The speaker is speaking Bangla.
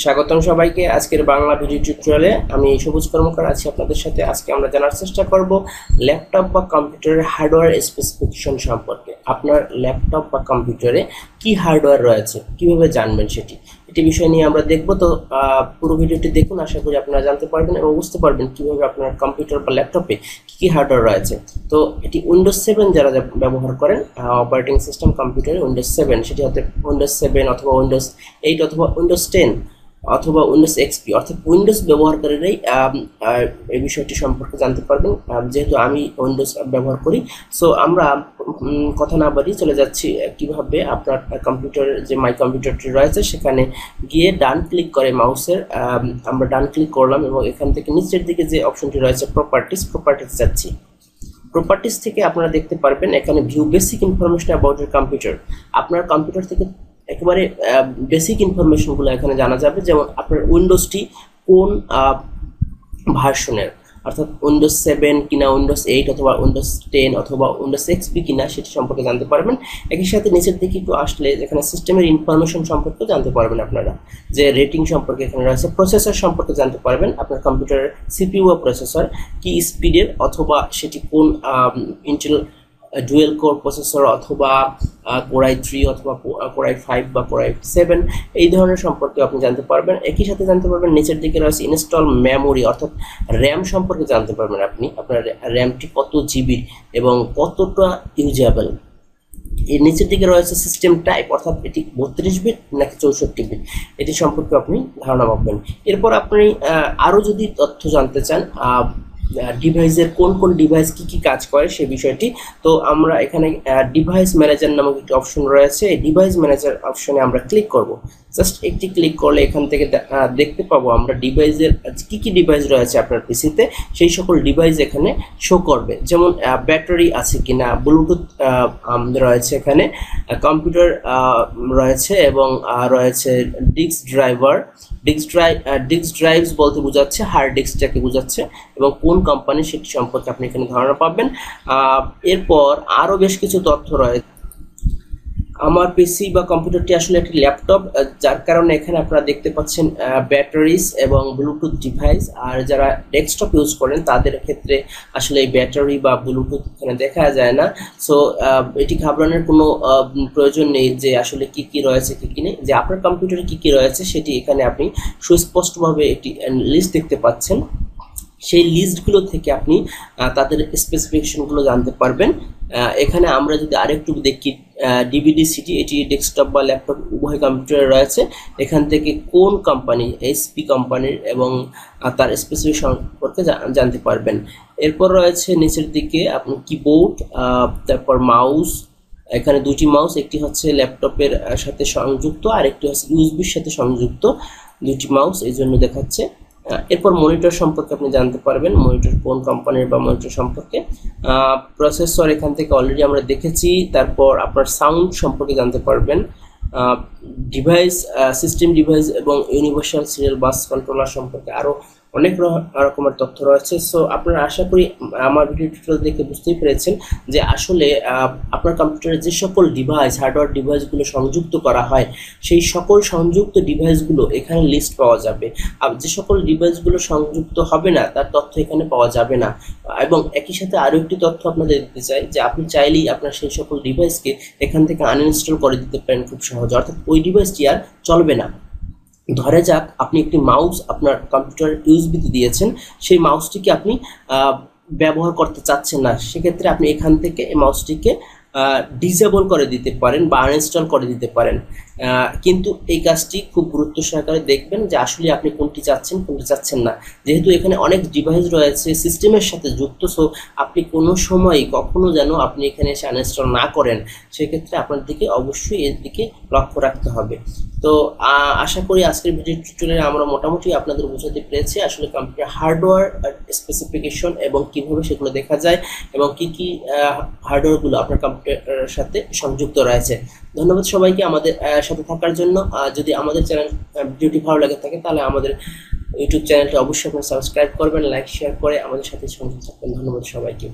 স্বাগতম সবাইকে আজকের বাংলা ভিডিও টিউটোরিয়ালে। আমি সবুজ কর্মকার আছি আপনাদের সাথে। আজকে আমরা জানার চেষ্টা করব ল্যাপটপ বা কম্পিউটারের হার্ডওয়্যার স্পেসিফিকেশন সম্পর্কে। আপনার ল্যাপটপ বা কম্পিউটারে কি হার্ডওয়্যার রয়েছে, কিভাবে জানবেন এটি বিষয় নিয়ে আমরা দেখব। তো পুরো ভিডিওটি দেখুন, আশা করি আপনারা জানতে পারবেন এবং বুঝতে পারবেন কিভাবে আপনার কম্পিউটার বা ল্যাপটপে কি হার্ডওয়্যার রয়েছে। তো এটি উইন্ডোজ 7 যারা ব্যবহার করেন, অপারেটিং সিস্টেম কম্পিউটারে উইন্ডোজ 7, সেটি হতে উইন্ডোজ 7 অথবা উইন্ডোজ 8 অথবা উইন্ডোজ 10 অথবা উইন্ডোজ এক্সপি, অর্থাৎ উইন্ডোজ ব্যবহারকারীরাই এই বিষয়টি সম্পর্কে জানতে পারবেন। যেহেতু আমি উইন্ডোজ ব্যবহার করি, সো আমরা কথা না বাড়িয়ে চলে যাচ্ছি কিভাবে আপনার কম্পিউটারের যে মাই কম্পিউটারটি রয়েছে সেখানে গিয়ে ডান ক্লিক করে মাউসের আমরা ডান ক্লিক করলাম এবং এখান থেকে নিচের দিকে যে অপশনটি রয়েছে প্রপার্টিস যাচ্ছি। প্রপার্টিস থেকে আপনারা দেখতে পারবেন এখানে view basic information about your computer. আপনার কম্পিউটার থেকে একেবারে বেসিক ইনফরমেশনগুলো এখানে জানা যাবে, যেমন আপনার উইন্ডোজটি কোন ভার্সনের, অর্থাৎ উইন্ডোজ 7 কিনা, উইন্ডোজ 8 অথবা উইন্ডোজ 10 অথবা উইন্ডোজ এক্সপি কিনা সেটি সম্পর্কে জানতে পারবেন। একই সাথে নিচের দিকে একটু আসলে যেখানে সিস্টেমের ইনফরমেশন সম্পর্কে জানতে পারবেন, আপনারা যে রেটিং সম্পর্কে এখানে রয়েছে, প্রসেসর সম্পর্কে জানতে পারবেন, আপনার কম্পিউটারের সিপিইউ প্রসেসর কি স্পিডের, অথবা সেটি কোন ইন্টেল ডুয়েল কোর প্রসেসর অথবা কোরাই 3 অথবা কোরাই 5 বা কোরাই 7, এই ধরনের সম্পর্কে আপনি জানতে পারবেন। একই সাথে জানতে পারবেন নিচের দিকে রয়েছে ইনস্টল মেমোরি, অর্থাৎ র্যাম সম্পর্কে জানতে পারবেন আপনি আপনার র্যামটি কত জিবির এবং কতটা ইউজেবল। এর নিচের দিকে রয়েছে সিস্টেম টাইপ, অর্থাৎ এটি 32 বিট নাকি 64 বিট, এটি সম্পর্কে আপনি ধারণা পাবেন। এরপর আপনি আরও যদি তথ্য জানতে চান ডিভাইসের কোন কোন ডিভাইস কি কাজ করে সে বিষয়টি, তো আমরা এখানে ডিভাইস ম্যানেজার নামক একটি অপশন রয়েছে। এই ডিভাইস ম্যানেজার অপশনে আমরা ক্লিক করব। জাস্ট একটি ক্লিক করলে এখান থেকে দেখতে পাবো আমরা ডিভাইসের কি ডিভাইস রয়েছে আপনার পিসিতে, সেই সকল ডিভাইস এখানে শো করবে। যেমন ব্যাটারি আছে কিনা, ব্লুটুথ রয়েছে এখানে, কম্পিউটার রয়েছে এবং রয়েছে ডিস্ক ড্রাইভস বলতে বোঝাচ্ছে হার্ড ডিস্কটাকে বোঝাচ্ছে, এবং কোন কোম্পানি সেটি সম্পর্কে আপনি এখানে ধারণা পাবেন। এরপর আরও বেশ কিছু তথ্য রয়েছে। আমার পিসি বা কম্পিউটারটি আসলে একটি ল্যাপটপ, যার কারণে এখানে আপনারা দেখতে পাচ্ছেন ব্যাটারিজ এবং ব্লুটুথ ডিভাইস। আর যারা ডেস্কটপ ইউজ করেন তাদের ক্ষেত্রে আসলে এই ব্যাটারি বা ব্লুটুথ এখানে দেখা যায় না। সো এটি ঘাবড়ানোর কোনো প্রয়োজন নেই যে আসলে কি রয়েছে কি নেই। যে আপনার কম্পিউটারে কি রয়েছে সেটি এখানে আপনি সুস্পষ্টভাবে একটি লিস্ট দেখতে পাচ্ছেন। সেই লিস্টগুলো থেকে আপনি তাদের স্পেসিফিকেশনগুলো জানতে পারবেন। এখানে আমরা যদি আরেকটু দেখি ডিভিডি সিটি, এটি ডেস্কটপ বা ল্যাপটপ উভয় কম্পিউটারে রয়েছে। এখান থেকে কোন কোম্পানি, এইচপি কোম্পানির, এবং তার স্পেসিফিকেশন সম্পর্কে জানতে পারবেন। এরপর রয়েছে নিচের দিকে আপনি কিবোর্ড, তারপর মাউস। এখানে দুটি মাউস, একটি হচ্ছে ল্যাপটপের সাথে সংযুক্ত আর একটি হচ্ছে ইউএসবির সাথে সংযুক্ত, দুটি মাউস এই জন্য দেখাচ্ছে। এরপর মনিটর সম্পর্কে আপনি জানতে পারবেন, মনিটর কোন কোম্পানির বা মনিটর সম্পর্কে। প্রসেসর এখান থেকে অলরেডি আমরা দেখেছি। তারপর আপনার সাউন্ড সম্পর্কে জানতে পারবেন। ডিভাইস, সিস্টেম ডিভাইস এবং ইউনিভার্সাল সিরিয়াল বাস কন্ট্রোলার সম্পর্কে আরও অনেক রকমের তথ্য রয়েছে। সো আপনারা আশা করি আমার ভিডিও টিউটোরিয়াল দেখে বুঝতেই পেরেছেন যে আসলে আপনার কম্পিউটারে যে সকল ডিভাইস, হার্ডওয়্যার ডিভাইসগুলো সংযুক্ত করা হয়, সেই সকল সংযুক্ত ডিভাইসগুলো এখানে লিস্ট পাওয়া যাবে। আর যে সকল ডিভাইসগুলো সংযুক্ত হবে না তার তথ্য এখানে পাওয়া যাবে না। এবং একই সাথে আরও একটি তথ্য আপনাদের দিতে চাই যে আপনি চাইলেই আপনার সেই সকল ডিভাইসকে এখান থেকে আনইনস্টল করে দিতে পারেন খুব সহজে, অর্থাৎ ওই ডিভাইসটি আর চলবে না। ধরে যাক আপনি একটি মাউস আপনার কম্পিউটারের ইউএসবিতে দিয়েছেন, সেই মাউসটিকে আপনি ব্যবহার করতে চাচ্ছেন না, সেক্ষেত্রে আপনি এখান থেকে এই মাউসটিকে ডিসেবল করে দিতে পারেন বা আনইনস্টল করে দিতে পারেন। কিন্তু এই কাজটি খুব গুরুত্ব সহকারে দেখবেন যে আসলে আপনি কোনটি চাচ্ছেন কোনটি চাচ্ছেন না। যেহেতু এখানে অনেক ডিভাইস রয়েছে সিস্টেমের সাথে যুক্ত, সো আপনি কোনো সময়ই কখনো যেন আপনি এখানে এসে আনইনস্টল না করেন, সেক্ষেত্রে আপনার দিকে অবশ্যই এর দিকে লক্ষ্য রাখতে হবে। তো আশা করি আজকের ভিডিও টিউটোরিয়ালে আমরা মোটামুটি আপনাদের বোঝাতে পেরেছি আসলে কম্পিউটার হার্ডওয়্যার স্পেসিফিকেশন এবং কিভাবে সেগুলো দেখা যায় এবং কি হার্ডওয়্যারগুলো আপনার কম্পিউটারের সাথে সংযুক্ত রয়েছে। ধন্যবাদ সবাইকে আমাদের সাথে থাকার জন্য। যদি আমাদের চ্যানেল ভিডিওটি ভালো লাগে থাকে তাহলে আমাদের ইউটিউব চ্যানেলটি অবশ্যই আপনারা সাবস্ক্রাইব করবেন, লাইক শেয়ার করে আমাদের সাথে সংযুক্ত থাকবেন। ধন্যবাদ সবাইকে।